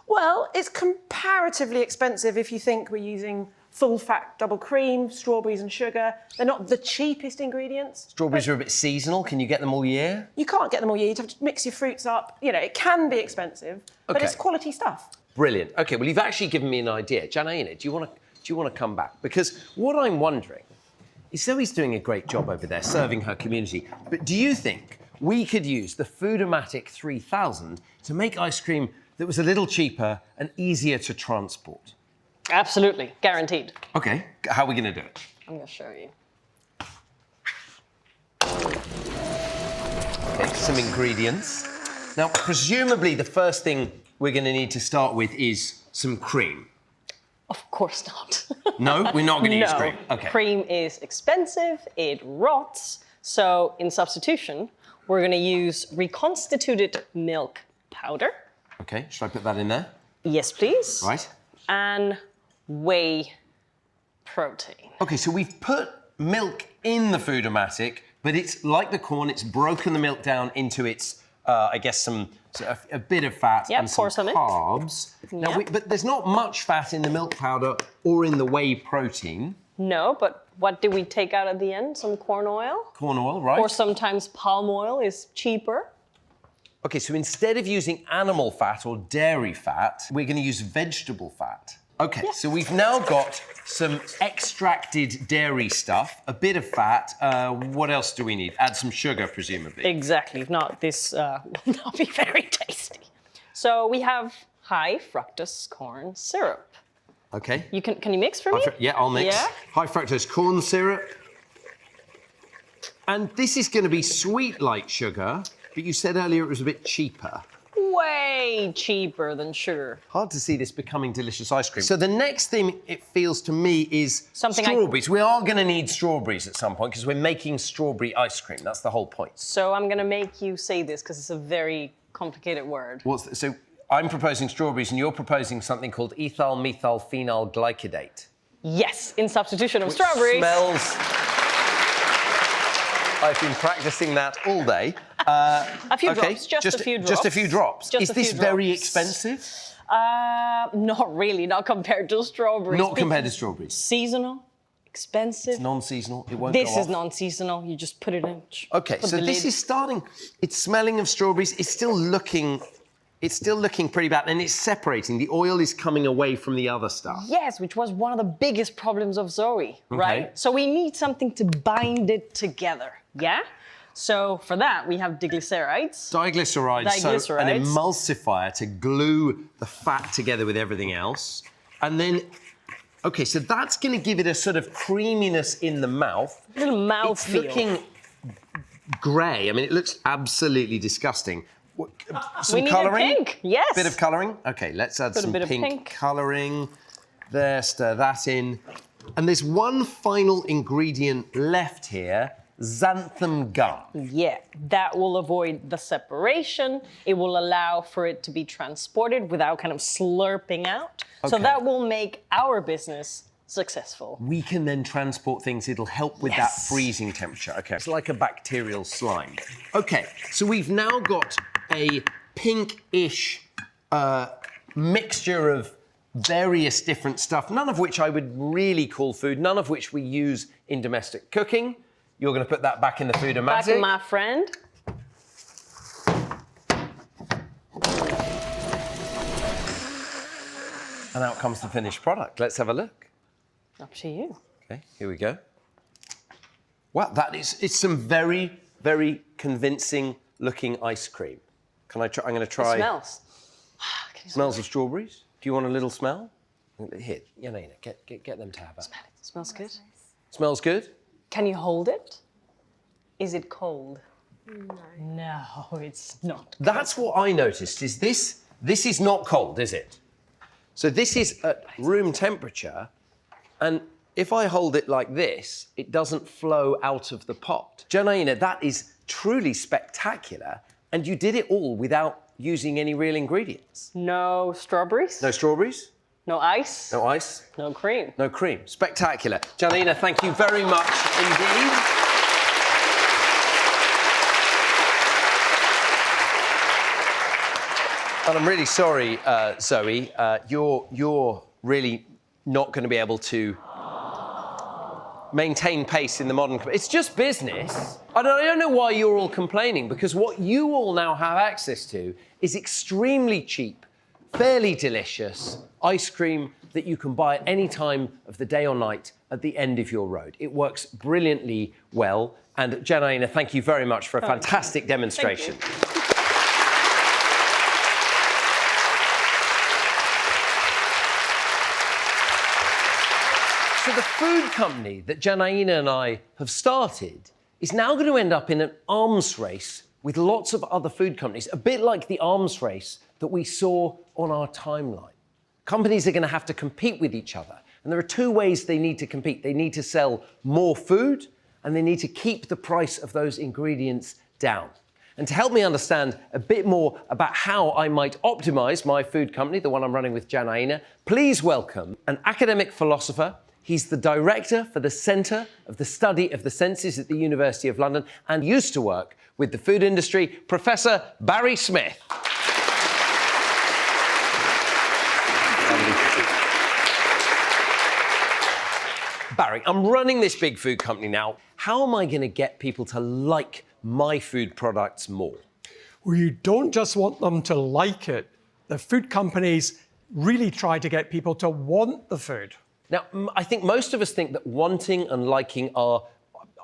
Well, it's comparatively expensive if you think we're using full-fat double cream, strawberries and sugar. They're not the cheapest ingredients. Strawberries are a bit seasonal. Can you get them all year? You can't get them all year. You have to mix your fruits up. You know, it can be expensive, but Okay. it's quality stuff. Brilliant. Okay, well, you've actually given me an idea. Janina, do you want to come back? Because what I'm wondering is Zoe's doing a great job over there serving her community, but do you think we could use the Foodomatic 3000 to make ice cream that was a little cheaper and easier to transport? Absolutely. Guaranteed. Okay, how are we going to do it? I'm going to show you. Okay, some ingredients. Now, presumably the first thing we're going to need to start with is some cream. Of course not. No, we're not going to use No. cream. Okay. Cream is expensive, it rots. So in substitution, we're going to use reconstituted milk powder. Okay, should I put that in there? Yes, please. Right. And whey protein. Okay, so we've put milk in the Foodomatic, but it's like the corn, it's broken the milk down into its, I guess, a bit of fat Yep, and pour some some in. carbs. Now, Yep. but there's not much fat in the milk powder or in the whey protein. No, but what do we take out at the end? Some corn oil? Corn oil, right? Or sometimes palm oil is cheaper. Okay, so instead of using animal fat or dairy fat, we're going to use vegetable fat. Okay, so we've now got some extracted dairy stuff, a bit of fat. What else do we need? Add some sugar, presumably. Exactly. If not, this will not be very tasty. So we have high fructose corn syrup. Okay. Can you mix for me? Yeah, I'll mix. Yeah? High fructose corn syrup. And this is going to be sweet like sugar, but you said earlier it was a bit cheaper. way cheaper than sugar. Hard to see this becoming delicious ice cream. So the next thing it feels to me is Something strawberries. We are going to need strawberries at some point because we're making strawberry ice cream. That's the whole point. So I'm gonna make you say this because it's a very complicated word. So I'm proposing strawberries and you're proposing something called ethyl methyl phenyl glycidate. Yes, in substitution of Which strawberries. smells... I've been practicing that all day. A few drops, just a few drops. Just a few drops. Just Is a few this very drops. expensive? Not really, not compared to strawberries. Not compared to strawberries. Seasonal, expensive. It's non-seasonal. It won't This go is off. non-seasonal. You just put it in. Okay, put so the this lid. is starting. It's smelling of strawberries. It's still looking pretty bad, and it's separating. The oil is coming away from the other stuff. Yes, which was one of the biggest problems of Zoe, right? So we need something to bind it together, yeah? So for that, we have diglycerides. Diglycerides, so an Diglycerides. emulsifier to glue the fat together with everything else. And then, okay, so that's going to give it a sort of creaminess in the mouth. A little mouth It's feel. looking grey. I mean, it looks absolutely disgusting. Some We need a colouring? pink, yes. Bit of colouring? Okay, let's add Put a some bit of pink pink. colouring. There, stir that in. And there's one final ingredient left here, xanthan gum. Yeah, that will avoid the separation. It will allow for it to be transported without kind of slurping out. So Okay. that will make our business successful. We can then transport things. It'll help with that freezing temperature. Okay, it's like a bacterial slime. Okay, so we've now got a pinkish mixture of various different stuff, none of which I would really call food, none of which we use in domestic cooking. You're going to put that back in the Food-O-Matic. Back in my friend. And out comes the finished product. Let's have a look. Up to you. Okay, here we go. Wow, it's some very, very convincing looking ice cream. Can I try? I'm going to try. It smells. Smells of strawberries. Do you want a little smell? Here, Janina, get them to have it. Smell it. Smells good. Smells good? Can you hold it? Is it cold? No, it's not. That's what I noticed, is this is not cold, is it? So this is at room temperature, and if I hold it like this, it doesn't flow out of the pot. Janina, that is truly spectacular, and you did it all without using any real ingredients. No strawberries? No strawberries, No ice? no ice, No cream. no cream. Spectacular. Janina, thank you very much indeed. And I'm really sorry, Zoe, you're really not going to be able to maintain pace in the modern... It's just business. I don't know why you're all complaining, because what you all now have access to is extremely cheap, fairly delicious ice cream that you can buy at any time of the day or night at the end of your road. It works brilliantly well. And Janina, thank you very much for a fantastic demonstration. So the food company that Janina and I have started is now going to end up in an arms race with lots of other food companies, a bit like the arms race that we saw on our timeline. Companies are going to have to compete with each other. And there are two ways they need to compete. They need to sell more food, and they need to keep the price of those ingredients down. And to help me understand a bit more about how I might optimize my food company, the one I'm running with Janina, please welcome an academic philosopher. He's the director for the Centre of the Study of the Senses at the University of London and used to work with the food industry, Professor Barry Smith. Barry, I'm running this big food company now. How am I going to get people to like my food products more? Well, you don't just want them to like it. The food companies really try to get people to want the food. Now, I think most of us think that wanting and liking are,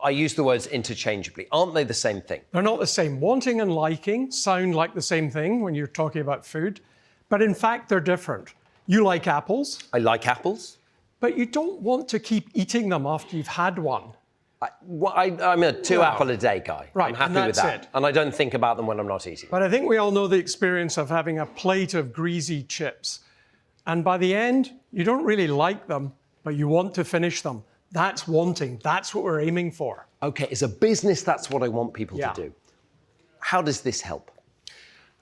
I use the words interchangeably. Aren't they the same thing? They're not the same. Wanting and liking sound like the same thing when you're talking about food, but in fact, they're different. You like apples, I like apples. but you don't want to keep eating them after you've had one. I'm a two-apple a day guy. Right, I'm happy and with that's that. it. And I don't think about them when I'm not eating. But I think we all know the experience of having a plate of greasy chips. And by the end, you don't really like them, but you want to finish them. That's wanting. That's what we're aiming for. Okay, as a business, that's what I want people to do. How does this help?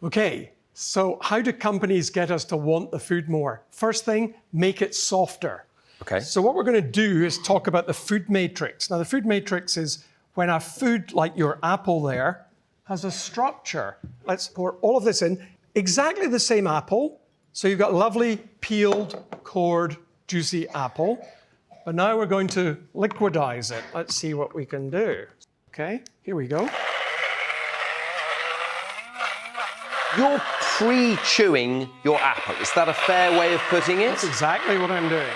Okay, so how do companies get us to want the food more? First thing, make it softer. Okay. So what we're going to do is talk about the food matrix. Now, the food matrix is when a food like your apple there has a structure. Let's pour all of this in. Exactly the same apple. So you've got lovely peeled, cored, juicy apple. But now we're going to liquidize it. Let's see what we can do. Okay, here we go. You're pre-chewing your apple. Is that a fair way of putting it? That's exactly what I'm doing.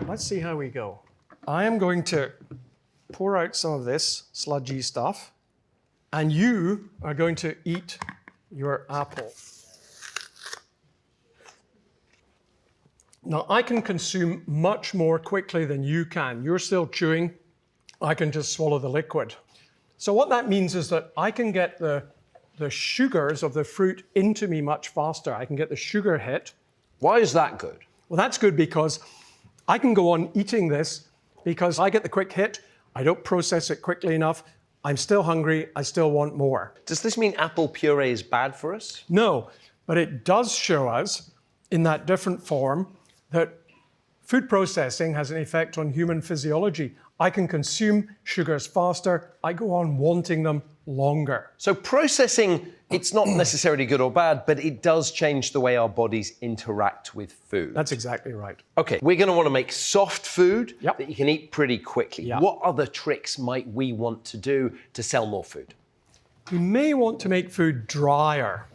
Let's see how we go. I am going to pour out some of this sludgy stuff, and you are going to eat your apple. Now, I can consume much more quickly than you can. You're still chewing. I can just swallow the liquid. So what that means is that I can get the sugars of the fruit into me much faster. I can get the sugar hit. Why is that good? Well, that's good because I can go on eating this because I get the quick hit. I don't process it quickly enough. I'm still hungry. I still want more. Does this mean apple puree is bad for us? No, but it does show us in that different form that food processing has an effect on human physiology. I can consume sugars faster. I go on wanting them longer. So processing, it's not necessarily good or bad, but it does change the way our bodies interact with food. That's exactly right. Okay, we're going to want to make soft food Yep. that you can eat pretty quickly. Yep. What other tricks might we want to do to sell more food? We may want to make food drier.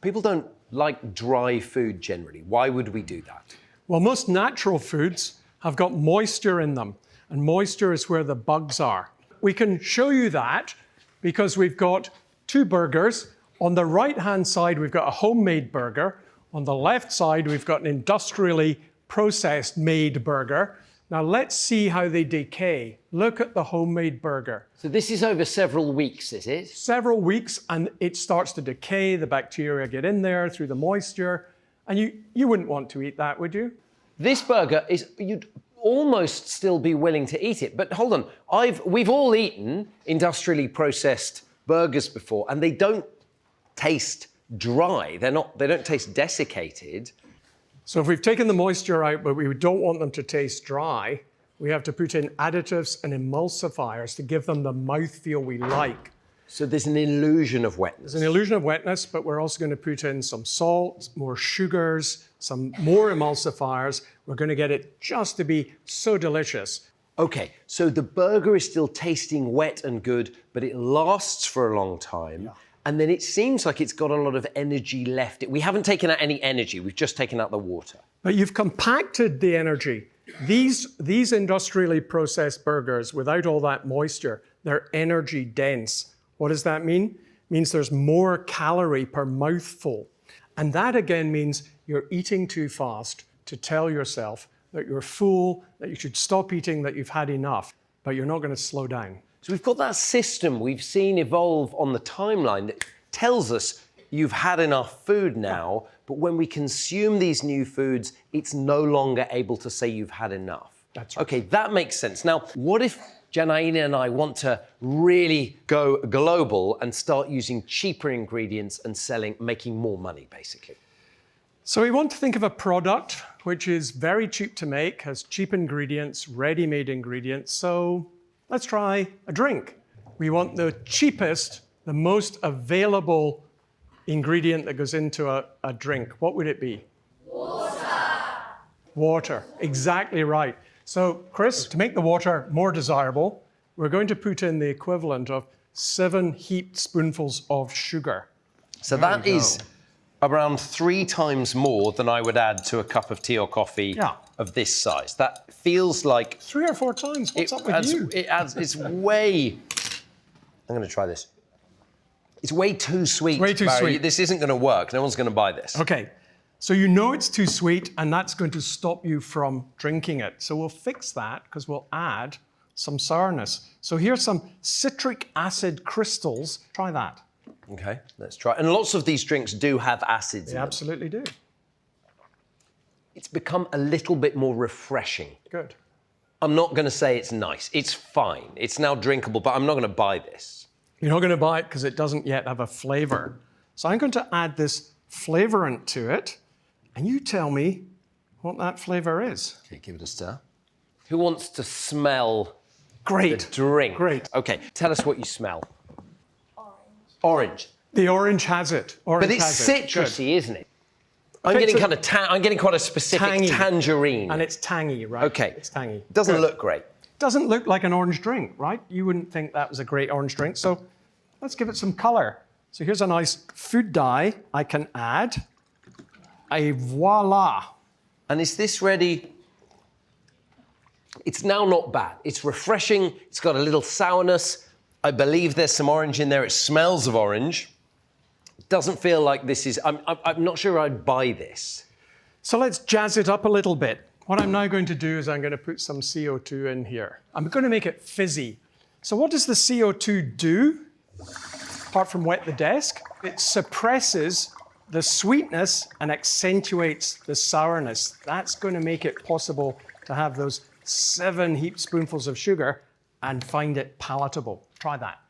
People don't like dry food generally. Why would we do that? Well, most natural foods have got moisture in them, and moisture is where the bugs are. We can show you that because we've got two burgers. On the right-hand side, we've got a homemade burger. On the left side, we've got an industrially processed made burger. Now let's see how they decay. Look at the homemade burger. So this is over several weeks, is it? Several weeks and it starts to decay. The bacteria get in there through the moisture. And you wouldn't want to eat that, would you? This burger is, you'd almost still be willing to eat it. But hold on, we've all eaten industrially processed burgers before, and they don't taste dry. They don't taste desiccated. So if we've taken the moisture out, but we don't want them to taste dry, we have to put in additives and emulsifiers to give them the mouthfeel we like. So there's an illusion of wetness. There's an illusion of wetness, but we're also going to put in some salt, more sugars, some more emulsifiers. We're going to get it just to be so delicious. Okay, so the burger is still tasting wet and good, but it lasts for a long time. Yeah. And then it seems like it's got a lot of energy left. We haven't taken out any energy, we've just taken out the water. But you've compacted the energy. These industrially processed burgers, without all that moisture, they're energy dense. What does that mean? It means there's more calorie per mouthful. And that again means you're eating too fast to tell yourself that you're full, that you should stop eating, that you've had enough, but you're not going to slow down. So we've got that system we've seen evolve on the timeline that tells us you've had enough food now, but when we consume these new foods, it's no longer able to say you've had enough. That's right. Okay, that makes sense. Now, what if Janaina and I want to really go global and start using cheaper ingredients and making more money, basically? So we want to think of a product which is very cheap to make, has cheap ingredients, ready-made ingredients. So let's try a drink. We want the cheapest, the most available ingredient that goes into a drink. What would it be? Water. Water, exactly right. So, Chris, to make the water more desirable, we're going to put in the equivalent of 7 heaped spoonfuls of sugar. So that is around 3 times more than I would add to a cup of tea or coffee of this size. That feels like 3 or 4 times. What's up with you? It's way. I'm going to try this. It's way too sweet. Way too Barry. sweet. This isn't going to work. No one's going to buy this. Okay, so you know it's too sweet, and that's going to stop you from drinking it. So we'll fix that because we'll add some sourness. So here's some citric acid crystals. Try that. Okay, let's try. And lots of these drinks do have acids They in them. absolutely do. It's become a little bit more refreshing. Good. I'm not going to say it's nice. It's fine. It's now drinkable, but I'm not going to buy this. You're not going to buy it because it doesn't yet have a flavor. So I'm going to add this flavorant to it, and you tell me what that flavor is. Okay, give it a stir. Who wants to smell Great. the drink? Great. Okay, tell us what you smell. Orange. The orange has it. Orange But it's has it. citrusy, isn't it? I'm Okay, getting so- kind of I'm getting quite a specific Tangy. tangerine. And it's tangy, right? Okay. It's tangy. Doesn't Good. look great. Doesn't look like an orange drink, right? You wouldn't think that was a great orange drink. So let's give it some color. So here's a nice food dye I can add. Voila. And is this ready? It's now not bad. It's refreshing. It's got a little sourness. I believe there's some orange in there. It smells of orange. It doesn't feel like this is... I'm not sure I'd buy this. So let's jazz it up a little bit. What I'm now going to do is I'm going to put some CO2 in here. I'm going to make it fizzy. So what does the CO2 do, apart from wet the desk? It suppresses the sweetness and accentuates the sourness. That's going to make it possible to have those 7 heaped spoonfuls of sugar and find it palatable. Try that.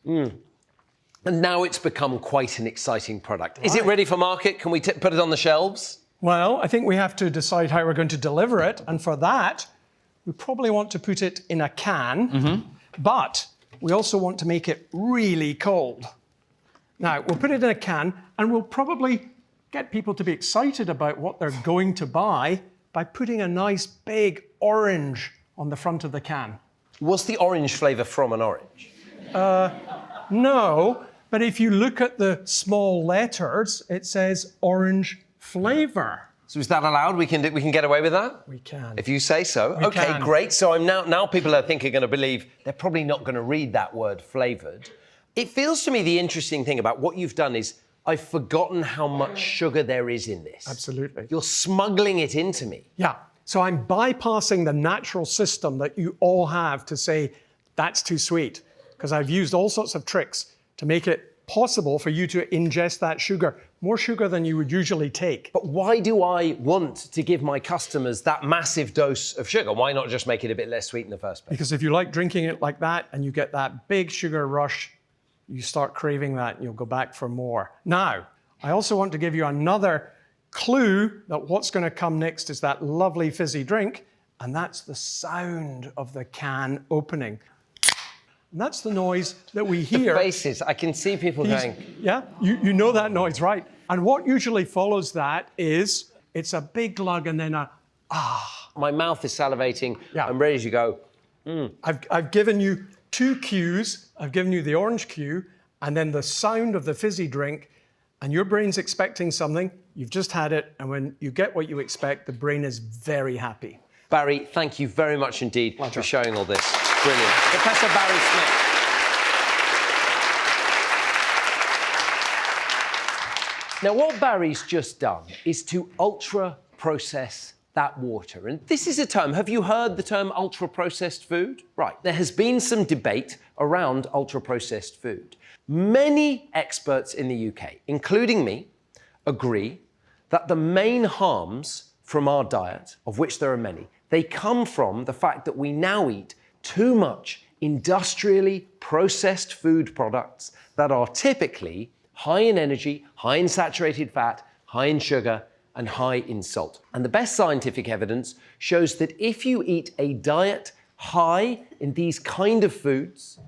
And now it's become quite an exciting product. Is it ready for market? Can we put it on the shelves? Well, I think we have to decide how we're going to deliver it. And for that, we probably want to put it in a can, but we also want to make it really cold. Now, we'll put it in a can and we'll probably get people to be excited about what they're going to buy by putting a nice big orange on the front of the can. Was the orange flavour from an orange? No, but if you look at the small letters, it says orange flavor. So is that allowed? We can get away with that? We can. If you say so. Okay, can. great. So I'm now people I think are going to believe they're probably not going to read that word flavoured. It feels to me the interesting thing about what you've done is I've forgotten how much sugar there is in this. Absolutely. You're smuggling it into me. Yeah. So I'm bypassing the natural system that you all have to say, that's too sweet. Because I've used all sorts of tricks to make it possible for you to ingest that sugar, more sugar than you would usually take. But why do I want to give my customers that massive dose of sugar? Why not just make it a bit less sweet in the first place? Because if you like drinking it like that and you get that big sugar rush, you start craving that and you'll go back for more. Now, I also want to give you another clue that what's going to come next is that lovely fizzy drink, and that's the sound of the can opening. And that's the noise that we hear. Faces, I can see people going, Yeah, you know that noise, right? And what usually follows that is it's a big glug and then a my mouth is salivating, Yeah. I'm ready to go. I've given you 2 cues. I've given you the orange cue and then the sound of the fizzy drink, and your brain's expecting something. You've just had it, and when you get what you expect, the brain is very happy. Barry, thank you very much indeed for showing all this. Brilliant. Professor Barry Smith. Now, what Barry's just done is to ultra-process that water. And this is a term, have you heard the term ultra-processed food? Right, there has been some debate around ultra-processed food. Many experts in the UK, including me, agree that the main harms from our diet, of which there are many, they come from the fact that we now eat too much industrially processed food products that are typically high in energy, high in saturated fat, high in sugar, and high in salt. And the best scientific evidence shows that if you eat a diet high in these kind of foods,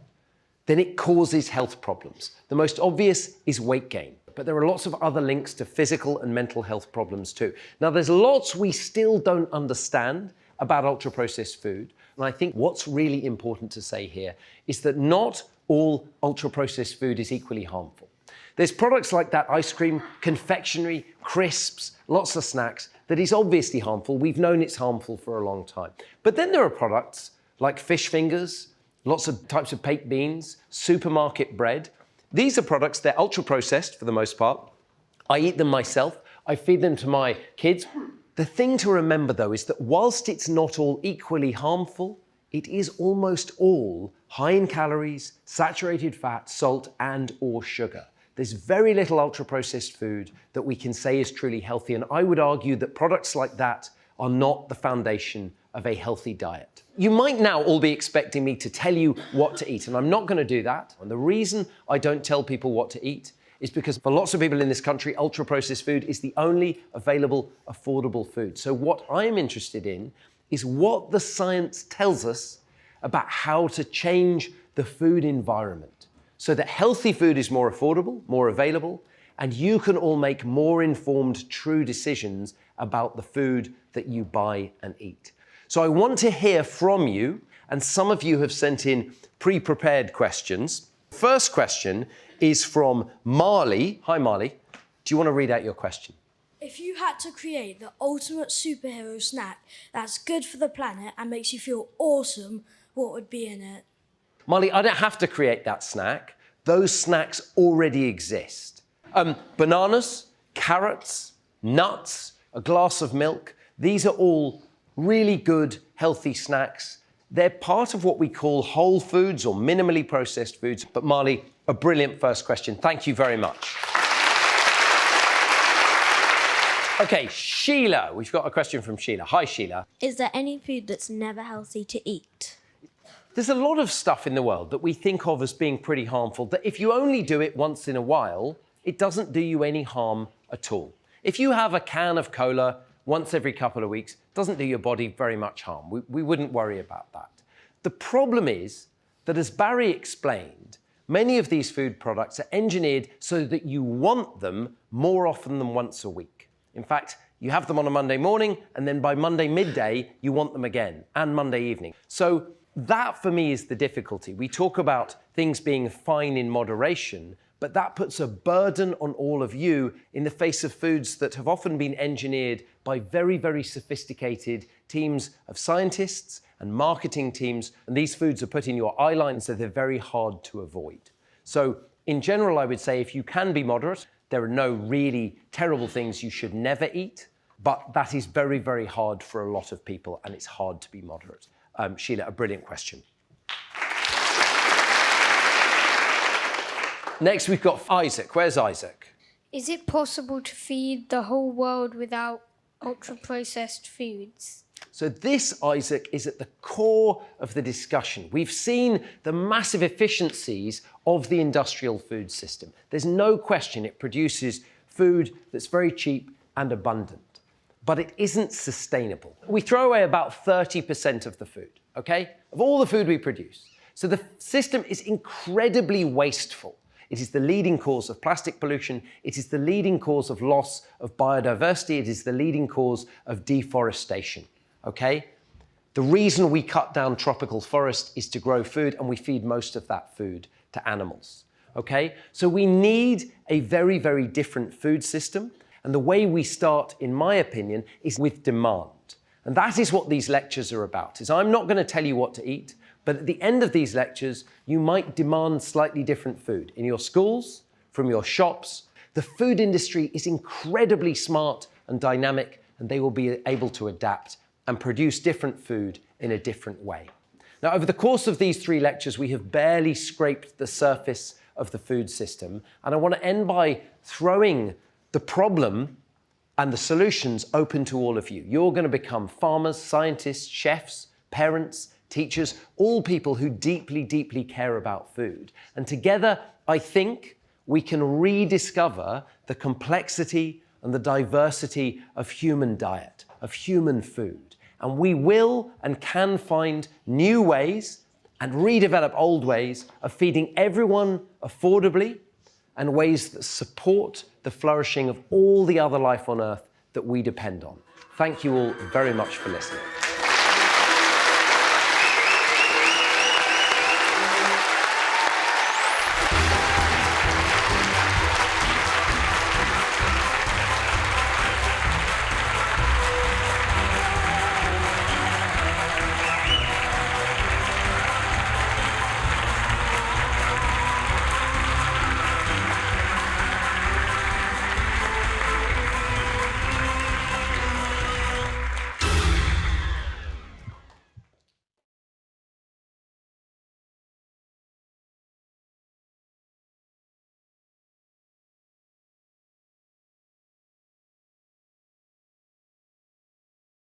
then it causes health problems. The most obvious is weight gain, but there are lots of other links to physical and mental health problems too. Now, there's lots we still don't understand about ultra-processed food, and I think what's really important to say here is that not all ultra-processed food is equally harmful. There's products like that ice cream, confectionery, crisps, lots of snacks that is obviously harmful. We've known it's harmful for a long time. But then there are products like fish fingers, lots of types of baked beans, supermarket bread. These are products, they're ultra-processed for the most part. I eat them myself. I feed them to my kids. The thing to remember, though, is that whilst it's not all equally harmful, it is almost all high in calories, saturated fat, salt, and or sugar. There's very little ultra-processed food that we can say is truly healthy, and I would argue that products like that are not the foundation of a healthy diet. You might now all be expecting me to tell you what to eat, and I'm not going to do that. And the reason I don't tell people what to eat is because for lots of people in this country, ultra-processed food is the only available affordable food. So what I'm interested in is what the science tells us about how to change the food environment so that healthy food is more affordable, more available, and you can all make more informed, true decisions about the food that you buy and eat. So I want to hear from you, and some of you have sent in pre-prepared questions. First question is from Marley. Hi, Marley. Do you want to read out your question? If you had to create the ultimate superhero snack that's good for the planet and makes you feel awesome, what would be in it? Marley, I don't have to create that snack. Those snacks already exist. Bananas, carrots, nuts, a glass of milk. These are all really good, healthy snacks. They're part of what we call whole foods or minimally processed foods. But Marley, a brilliant first question. Thank you very much. Okay, Sheila. We've got a question from Sheila. Hi, Sheila. Is there any food that's never healthy to eat? There's a lot of stuff in the world that we think of as being pretty harmful, that if you only do it once in a while, it doesn't do you any harm at all. If you have a can of cola once every couple of weeks, it doesn't do your body very much harm. We wouldn't worry about that. The problem is that, as Barry explained, many of these food products are engineered so that you want them more often than once a week. In fact, you have them on a Monday morning, and then by Monday midday, you want them again, and Monday evening. So that, for me, is the difficulty. We talk about things being fine in moderation, but that puts a burden on all of you in the face of foods that have often been engineered by very, very sophisticated teams of scientists and marketing teams. And these foods are put in your eye line, so they're very hard to avoid. So in general, I would say if you can be moderate, there are no really terrible things you should never eat, but that is very, very hard for a lot of people, and it's hard to be moderate. Sheila, a brilliant question. Next, we've got Isaac. Where's Isaac? Is it possible to feed the whole world without ultra-processed foods? So this, Isaac, is at the core of the discussion. We've seen the massive efficiencies of the industrial food system. There's no question it produces food that's very cheap and abundant, but it isn't sustainable. We throw away about 30% of the food, okay, of all the food we produce. So the system is incredibly wasteful. It is the leading cause of plastic pollution. It is the leading cause of loss of biodiversity. It is the leading cause of deforestation, okay? The reason we cut down tropical forest is to grow food, and we feed most of that food to animals, okay? So we need a very, very different food system. And the way we start, in my opinion, is with demand. And that is what these lectures are about, is I'm not going to tell you what to eat, but at the end of these lectures, you might demand slightly different food in your schools, from your shops. The food industry is incredibly smart and dynamic, and they will be able to adapt and produce different food in a different way. Now, over the course of these 3 lectures, we have barely scraped the surface of the food system, and I want to end by throwing the problem and the solutions open to all of you. You're going to become farmers, scientists, chefs, parents, teachers, all people who deeply, deeply care about food. And together, I think we can rediscover the complexity and the diversity of human diet, of human food. And we will and can find new ways and redevelop old ways of feeding everyone affordably, and ways that support the flourishing of all the other life on Earth that we depend on. Thank you all very much for listening.